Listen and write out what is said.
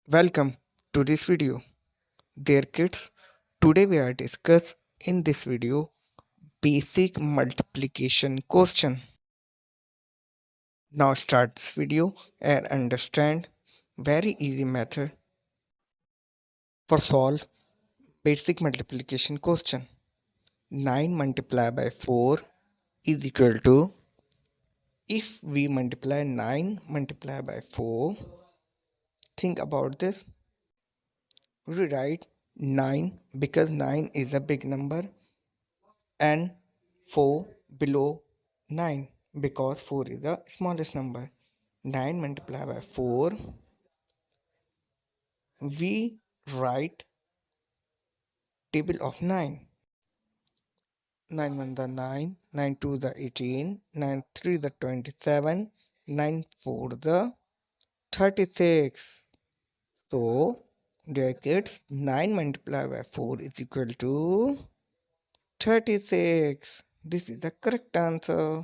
Welcome to this video. Dear kids, today we are discuss in this video basic multiplication question. Now start this video and understand very easy method for solve basic multiplication question. 9 multiplied by 4 is equal to, if we multiply 9 multiplied by 4, think about this. We write 9 because 9 is a big number and 4 below 9 because 4 is the smallest number. 9 multiplied by 4, we write table of 9. 9 1 the 9, 9 2 the 18, 9 3 the 27, 9 4 the 36. So, dear kids, 9 multiplied by 4 is equal to 36. This is the correct answer.